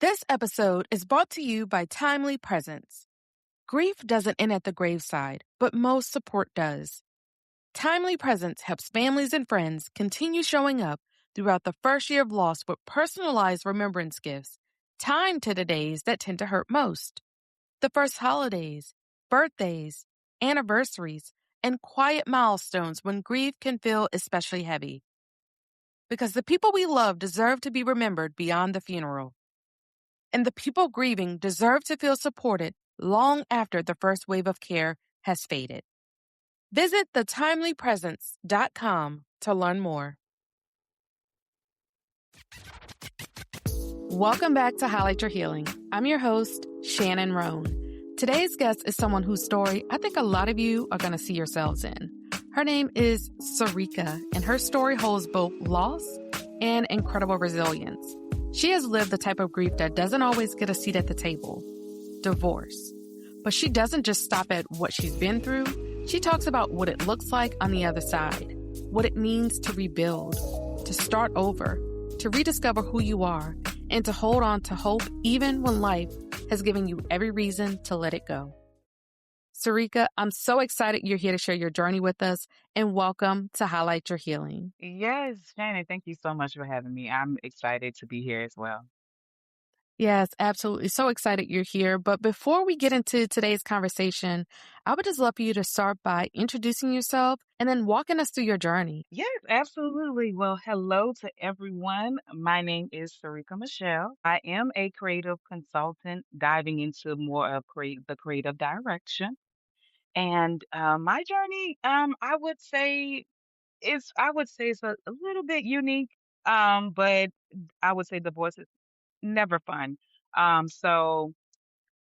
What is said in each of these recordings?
This episode is brought to you by Timely Presence. Grief doesn't end at the graveside, but most support does. Timely Presence helps families and friends continue showing up throughout the first year of loss with personalized remembrance gifts, timed to the days that tend to hurt most. The first holidays, birthdays, anniversaries, and quiet milestones when grief can feel especially heavy. Because the people we love deserve to be remembered beyond the funeral. And the people grieving deserve to feel supported long after the first wave of care has faded. Visit thetimelypresence.com to learn more. Welcome back to Highlight Your Healing. I'm your host, Shannon Roan. Today's guest is someone whose story I think a lot of you are going to see yourselves in. Her name is Surika, and her story holds both loss and incredible resilience. She has lived the type of grief that doesn't always get a seat at the table, divorce. But she doesn't just stop at what she's been through. She talks about what it looks like on the other side, what it means to rebuild, to start over, to rediscover who you are, and to hold on to hope even when life has given you every reason to let it go. Surika, I'm so excited you're here to share your journey with us, and welcome to Highlight Your Healing. Yes, Shannon, thank you so much for having me. I'm excited to be here as well. Yes, absolutely. So excited you're here. But before we get into today's conversation, I would just love for you to start by introducing yourself and then walking us through your journey. Yes, absolutely. Well, hello to everyone. My name is Surika Michelle. I am a creative consultant diving into more of the creative direction. And my journey, I would say it's a little bit unique. But I would say divorce is never fun. So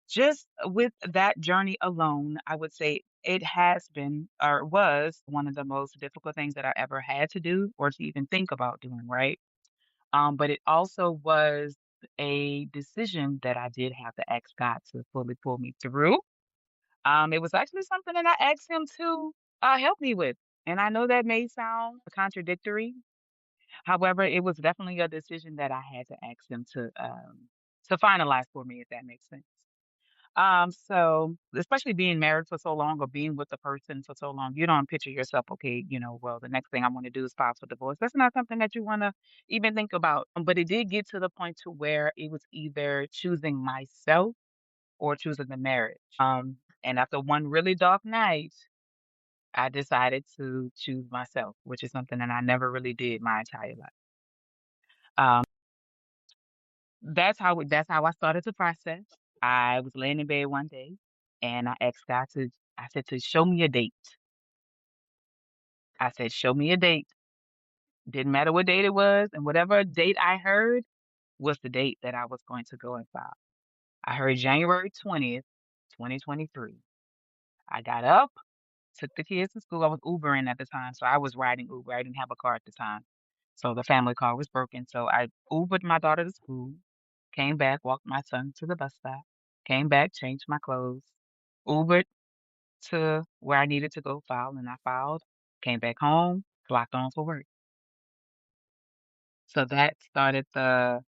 just with that journey alone, I would say it has been or was one of the most difficult things that I ever had to do or to even think about doing, right? But it also was a decision that I did have to ask God to fully pull me through. It was actually something that I asked Him to help me with. And I know that may sound contradictory. However, it was definitely a decision that I had to ask Him to finalize for me, if that makes sense. So especially being married for so long or being with the person for so long, you don't picture yourself, okay, well, the next thing I want to do is file for divorce. That's not something that you want to even think about. But it did get to the point to where it was either choosing myself or choosing the marriage. And after one really dark night, I decided to choose myself, which is something that I never really did my entire life. Um, that's how I started the process. I was laying in bed one day and I said to show me a date. I said, show me a date. Didn't matter what date it was, and whatever date I heard was the date that I was going to go and file. I heard January 20th, 2023. I got up, took the kids to school. I was Ubering at the time, so I was riding Uber. I didn't have a car at the time. So the family car was broken. So I Ubered my daughter to school, came back, walked my son to the bus stop, came back, changed my clothes, Ubered to where I needed to go file, and I filed, came back home, clocked on for work. So that started the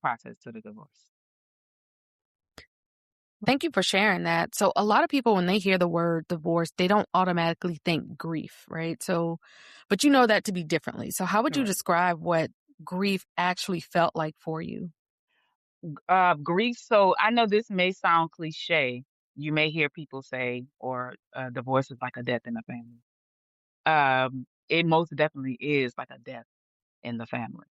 process to the divorce. Thank you for sharing that. So, a lot of people, when they hear the word divorce, they don't automatically think grief, right? So, but you know that to be differently. So, how would you Correct. describe what grief actually felt like for you? Grief. So I know this may sound cliche. You may hear people say, or divorce is like a death in the family. It most definitely is like a death in the family.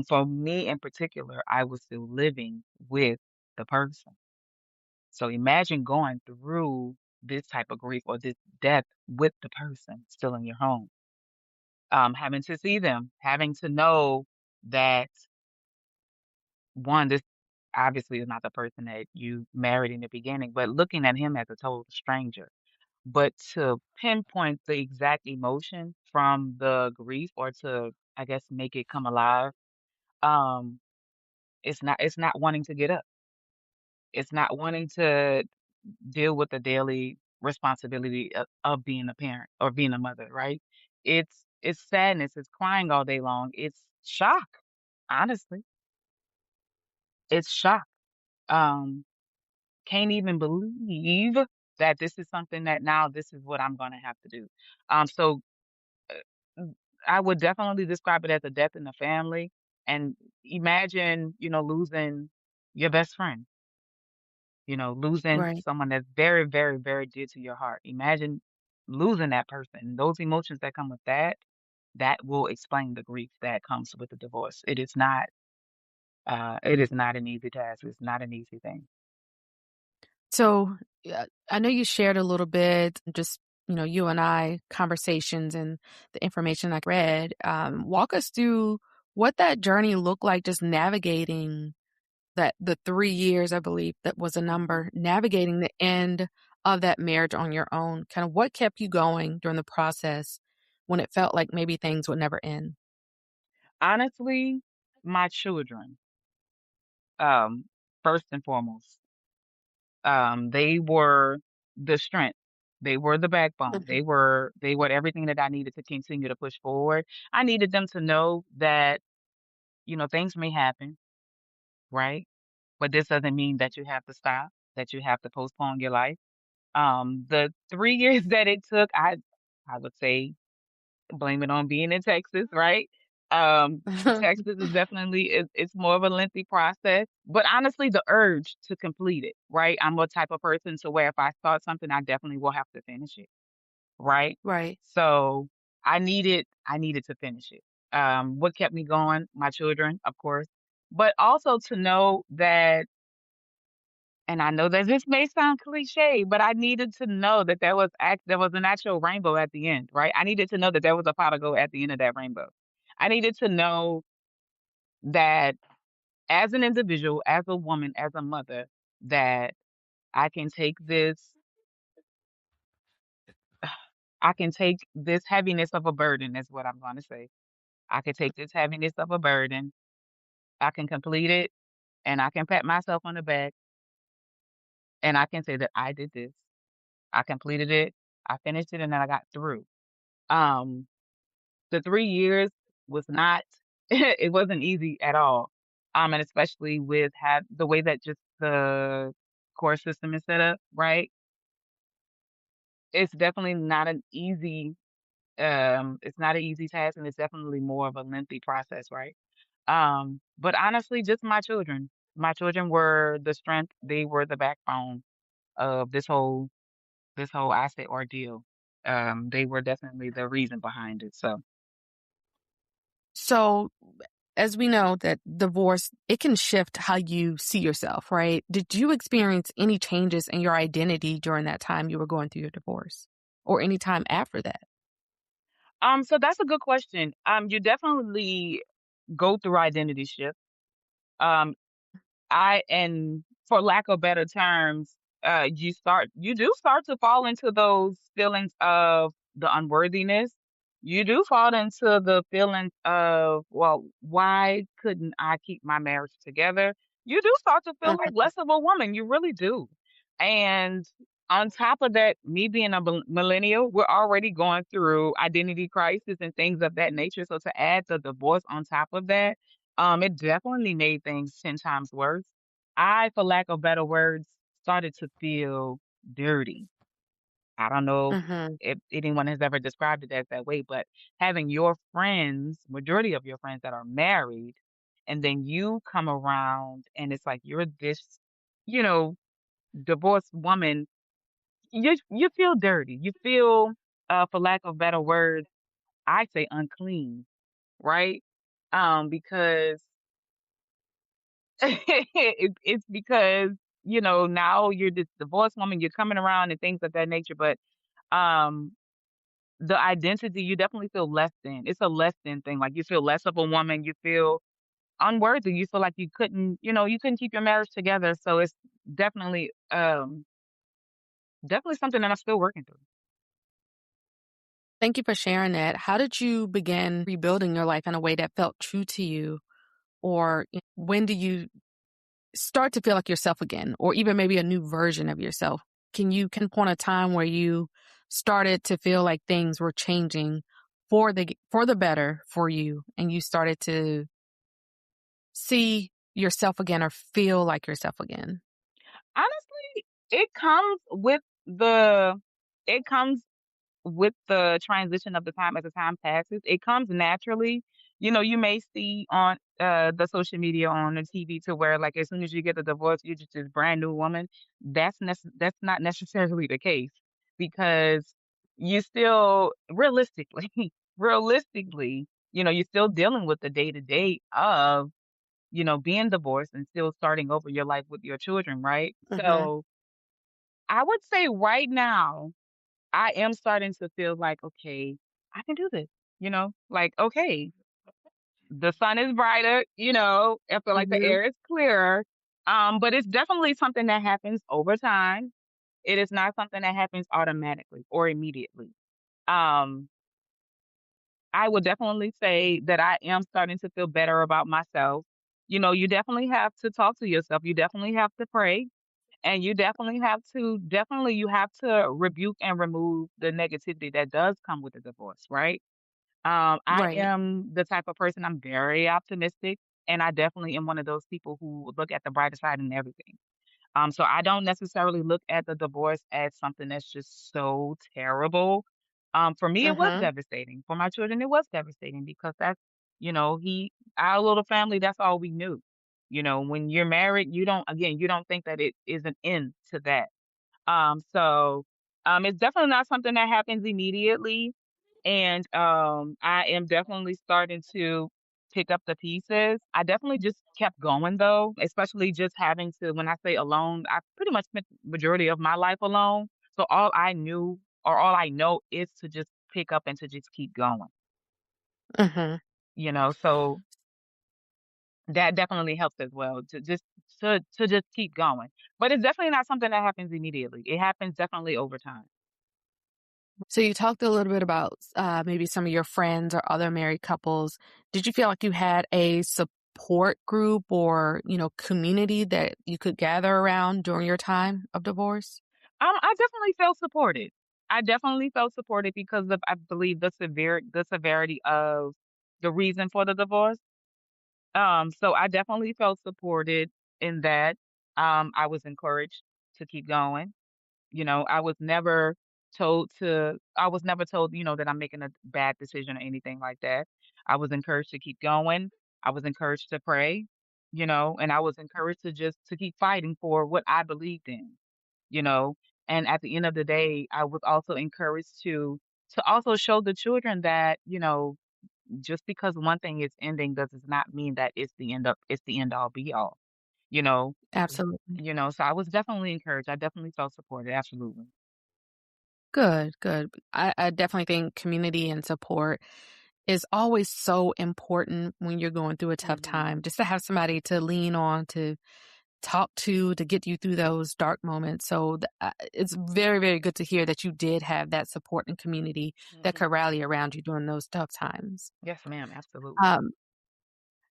For me in particular, I was still living with the person. So imagine going through this type of grief or this death with the person still in your home. Having to see them, having to know that one, this obviously is not the person that you married in the beginning, but looking at him as a total stranger. But to pinpoint the exact emotion from the grief or to, I guess, make it come alive, um, it's not wanting to get up. It's not wanting to deal with the daily responsibility of being a parent or being a mother, right? It's sadness, it's crying all day long, it's shock, honestly. it's shock. Um, can't even believe that this is something that now this is what I'm gonna have to do. So mm, I would definitely describe it as a death in the family. And imagine, losing your best friend, losing Right. someone that's very, very, very dear to your heart. Imagine losing that person. Those emotions that come with that, that will explain the grief that comes with the divorce. It is not an easy task. It's not an easy thing. So, I know you shared a little bit, just, you and I conversations and the information I read. Walk us through what that journey looked like, just navigating the 3 years, I believe that was a number, navigating the end of that marriage on your own. Kind of what kept you going during the process when it felt like maybe things would never end? Honestly, my children, um, first and foremost, they were the strength. They were the backbone. Mhm. They were everything that I needed to continue to push forward. I needed them to know that, things may happen, right? But this doesn't mean that you have to stop, that you have to postpone your life. The 3 years that it took, I would say blame it on being in Texas, right? Texas is definitely it's more of a lengthy process, but honestly, the urge to complete it, right? I'm a type of person to where if I start something, I definitely will have to finish it, right? Right. So I needed to finish it. What kept me going? My children, of course, but also to know that, and I know that this may sound cliche, but I needed to know that there was an actual rainbow at the end, right? I needed to know that there was a pot of gold at the end of that rainbow. I needed to know that as an individual, as a woman, as a mother, that I can take this I can take this heaviness of a burden is what I'm going to say. I can take this heaviness of a burden. I can complete it and I can pat myself on the back and I can say that I did this. I completed it. I finished it and then I got through. Um the 3 years was not it wasn't easy at all. And especially with had the way that just the court system is set up, right? It's definitely not an easy it's not an easy task and it's definitely more of a lengthy process, right? But honestly, just my children. My children were the strength, they were the backbone of this whole asset ordeal. They were definitely the reason behind it. So So, as we know that divorce, it can shift how you see yourself, right? Did you experience any changes in your identity during that time you were going through your divorce or any time after that? so that's a good question. You definitely go through identity shift. Um, and for lack of better terms, you do start to fall into those feelings of the unworthiness. You do fall into the feelings of, well, why couldn't I keep my marriage together? You do start to feel like Mhm. less of a woman. You really do. And on top of that, me being a millennial, we're already going through identity crisis and things of that nature. So to add the divorce on top of that, it definitely made things 10 times worse. I, for lack of better words, started to feel dirty. I don't know Mhm. if anyone has ever described it as that way, but having your friends, majority of your friends that are married, and then you come around and it's like you're this, you know, divorced woman, you feel dirty. You feel, for lack of better words, I say unclean, right? Because it's because, now you're this divorced woman, you're coming around and things of that nature, but um the identity, you definitely feel less than. It's a less than thing. Like you feel less of a woman, you feel unworthy, you feel like you couldn't keep your marriage together. So it's definitely definitely something that I'm still working through. Thank you for sharing that. How did you begin rebuilding your life in a way that felt true to you? Or when do you start to feel like yourself again, or even maybe a new version of yourself? Can you pinpoint a time where you started to feel like things were changing for the better for you, and you started to see yourself again or feel like yourself again? Honestly, it comes with the it comes with the transition of the time as the time passes. It comes naturally. You may see on the social media on the TV to where like as soon as you get a divorce, you're just this brand new woman. That's not necessarily the case because you still realistically, realistically, you're still dealing with the day to day of being divorced and still starting over your life with your children, right? Mhm. So I would say right now, I am starting to feel like, okay, I can do this, like, okay, the sun is brighter, I feel like the Mhm. air is clearer. But it's definitely something that happens over time. It is not something that happens automatically or immediately. Um, I would definitely say that I am starting to feel better about myself. You definitely have to talk to yourself. You definitely have to pray. And you have to rebuke and remove the negativity that does come with a divorce, right? I Right. am the type of person, I'm very optimistic, and I definitely am one of those people who look at the brighter side in everything. So I don't necessarily look at the divorce as something that's just so terrible. For me, it was Mhm. devastating. For my children, it was devastating because our little family, that's all we knew. When you're married, you don't think that it is an end to that. It's definitely not something that happens immediately. And I am definitely starting to pick up the pieces. I definitely just kept going though, especially just having to, when I say alone, I pretty much spent the majority of my life alone. So all I know is to just pick up and to just keep going, Mhm. so that definitely helps as well to just keep going. But it's definitely not something that happens immediately. It happens definitely over time. So you talked a little bit about maybe some of your friends or other married couples. Did you feel like you had a support group or, community that you could gather around during your time of divorce? I definitely felt supported. I definitely felt supported because of, I believe, the severity of the reason for the divorce. So I definitely felt supported in that. I was encouraged to keep going. I was never told, that I'm making a bad decision or anything like that. I was encouraged to keep going. I was encouraged to pray, and I was encouraged to keep fighting for what I believed in, you know. And at the end of the day, I was also encouraged to also show the children that, just because one thing is ending does not mean that it's the end all be all, you know. Absolutely. So I was definitely encouraged. I definitely felt supported. Absolutely. Good, good. I definitely think community and support is always so important when you're going through a tough Mhm. time. Just to have somebody to lean on, to talk to get you through those dark moments. So it's very, very good to hear that you did have that support and community that could Mhm. rally around you during those tough times. Yes, ma'am, absolutely. Um,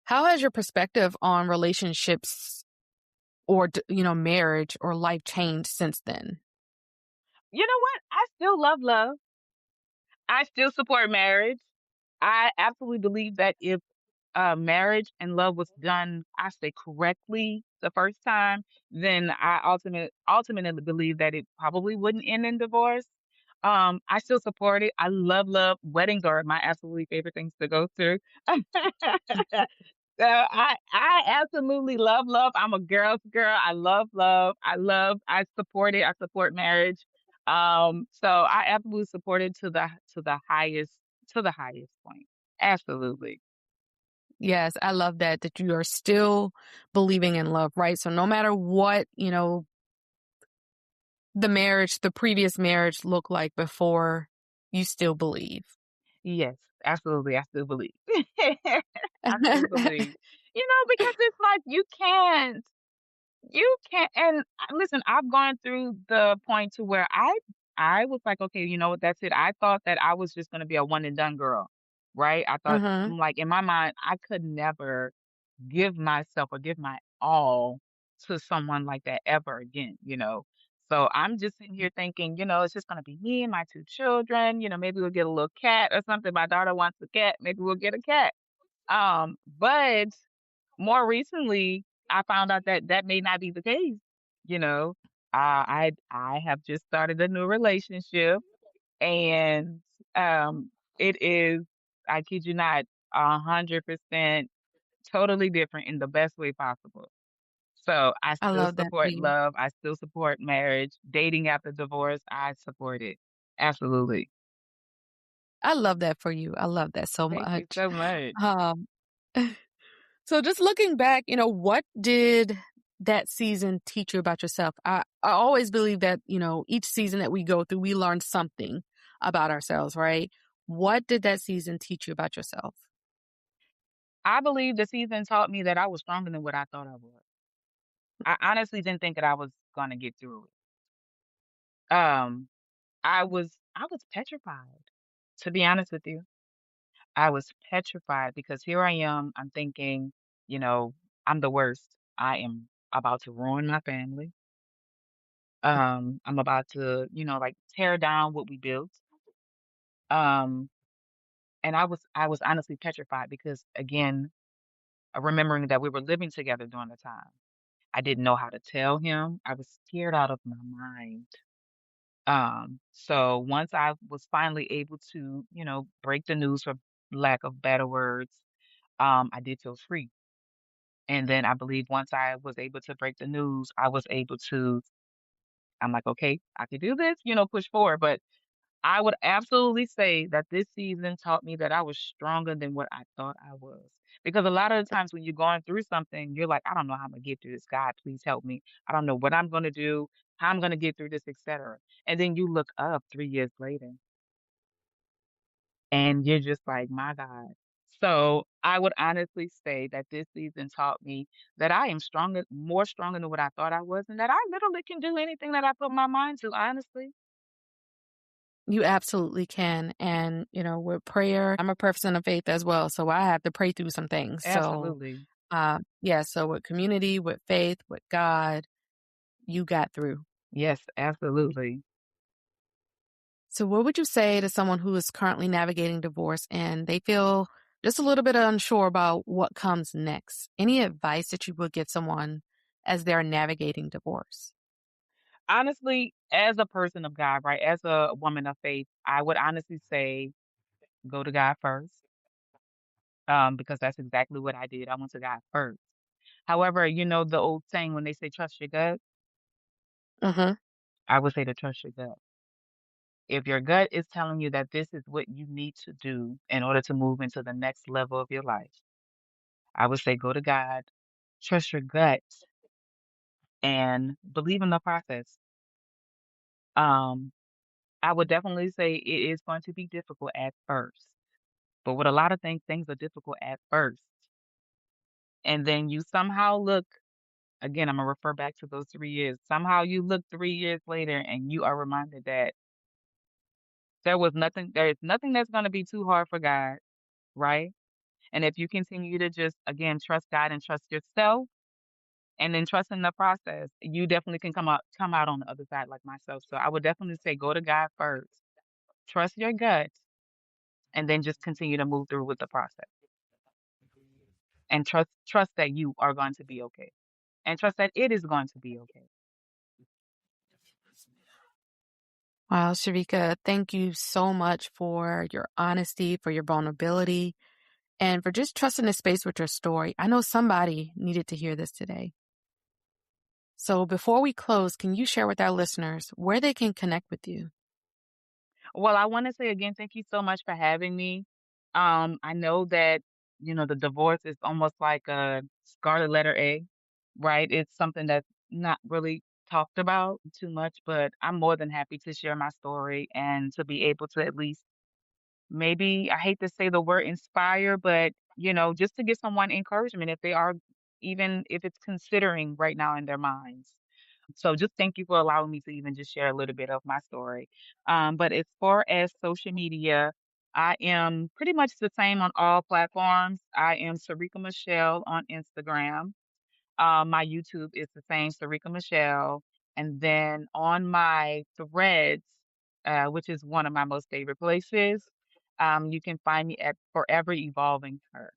how has your perspective on relationships or, marriage or life changed since then? You know what? I still love love. I still support marriage. I absolutely believe that if marriage and love was done, I say correctly the first time, then ultimately believe that it probably wouldn't end in divorce. I still support it. I love love. Weddings are my absolutely favorite things to go to. So I absolutely love love. I'm a girl's girl. I love love. I support it. I support marriage. So I absolutely support it to the highest point. Absolutely. Yes, I love that you are still believing in love, right? So no matter what, the previous marriage looked like before, you still believe. Yes, absolutely. I still believe. I still believe. Because it's like you can't and listen, I've gone through the point to where I was like, okay, you know what, that's it. I thought that I was just gonna be a one and done girl, right? Mhm. I'm like in my mind, I could never give myself or give my all to someone like that ever again. So I'm just sitting here thinking, it's just gonna be me and my two children, maybe we'll get a little cat or something. My daughter wants a cat, maybe we'll get a cat. But more recently I found out that that may not be the case. You know, I have just started a new relationship, and it is, I kid you not, 100% totally different in the best way possible. So I I still love that for support you. love. I still support marriage. Dating after divorce, I support it. Absolutely. I love that for you. I love that so Thank you much. so much. Um, so just looking back, what did that season teach you about yourself? I always believe that, each season that we go through, we learn something about ourselves, right? What did that season teach you about yourself? I believe the season taught me that I was stronger than what I thought I was. I honestly didn't think that I was gonna get through it. I was petrified, to be honest with you. I was petrified because here I am, I'm thinking, you know, I'm the worst. I am about to ruin my family. I'm about to, like tear down what we built. Um, and I was honestly petrified because again, remembering that we were living together during the time. I didn't know how to tell him. I was scared out of my mind. So once I was finally able to, break the news for lack of better words, I did feel free. And then I believe once I was able to break the news, I was able to, I'm like, okay, I can do this, push forward. But I would absolutely say that this season taught me that I was stronger than what I thought I was. Because a lot of the times when you're going through something, you're like, I don't know how I'm gonna get through this. God, please help me. I don't know what I'm gonna do, how I'm gonna get through this, etc. And then you look up 3 years later and you're just like, my God. So I would honestly say that this season taught me that I am stronger, more stronger than what I thought I was, and that I literally can do anything that I put my mind to, honestly. You absolutely can. And, with prayer, I'm a person of faith as well. So I have to pray through some things. So, Absolutely. yeah. So with community, with faith, with God, you got through. Yes, absolutely. So, what would you say to someone who is currently navigating divorce and they feel just a little bit unsure about what comes next? Any advice that you would give someone as they're navigating divorce? Honestly, as a person of God, right, as a woman of faith, I would honestly say go to God first, because that's exactly what I did. I went to God first. However, the old saying when they say trust your gut, Hmm. I would say to trust your gut. If your gut is telling you that this is what you need to do in order to move into the next level of your life, I would say go to God, trust your gut, and believe in the process. Um, I would definitely say it is going to be difficult at first. But with a lot of things, things are difficult at first. And then you somehow look, again, I'm gonna refer back to those 3 years. Somehow you look 3 years later and you are reminded that there is nothing that's gonna be too hard for God, right? And if you continue to just again trust God and trust yourself and then trust in the process, you definitely can come out on the other side like myself. So I would definitely say go to God first. Trust your gut and then just continue to move through with the process. And trust that you are going to be okay. And trust that it is going to be okay. Wow, Sharika, thank you so much for your honesty, for your vulnerability, and for just trusting the space with your story. I know somebody needed to hear this today. So before we close, can you share with our listeners where they can connect with you? Well, I want to say again, thank you so much for having me. I know that, the divorce is almost like a scarlet letter A, right? It's something that's not really talked about too much, but I'm more than happy to share my story and to be able to at least maybe, I hate to say the word inspire, but, just to give someone encouragement if they are, even if it's considering right now in their minds. So just thank you for allowing me to even just share a little bit of my story. But as far as social media, I am pretty much the same on all platforms. I am Surika Michelle on Instagram. My YouTube is the same, Surika Michelle. And then on my threads, which is one of my most favorite places, you can find me at Forever Evolving Her.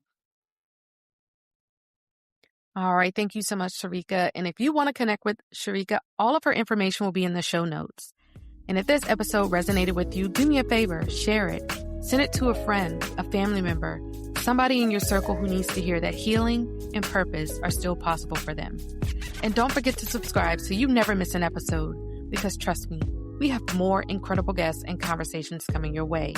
All right. Thank you so much, Surika. And if you want to connect with Surika, all of her information will be in the show notes. And if this episode resonated with you, do me a favor, share it. Send it to a friend, a family member, somebody in your circle who needs to hear that healing and purpose are still possible for them. And don't forget to subscribe so you never miss an episode, because trust me, we have more incredible guests and conversations coming your way.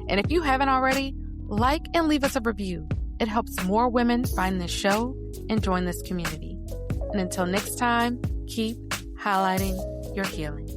And if you haven't already, like and leave us a review. It helps more women find this show and join this community. And until next time, keep highlighting your healing.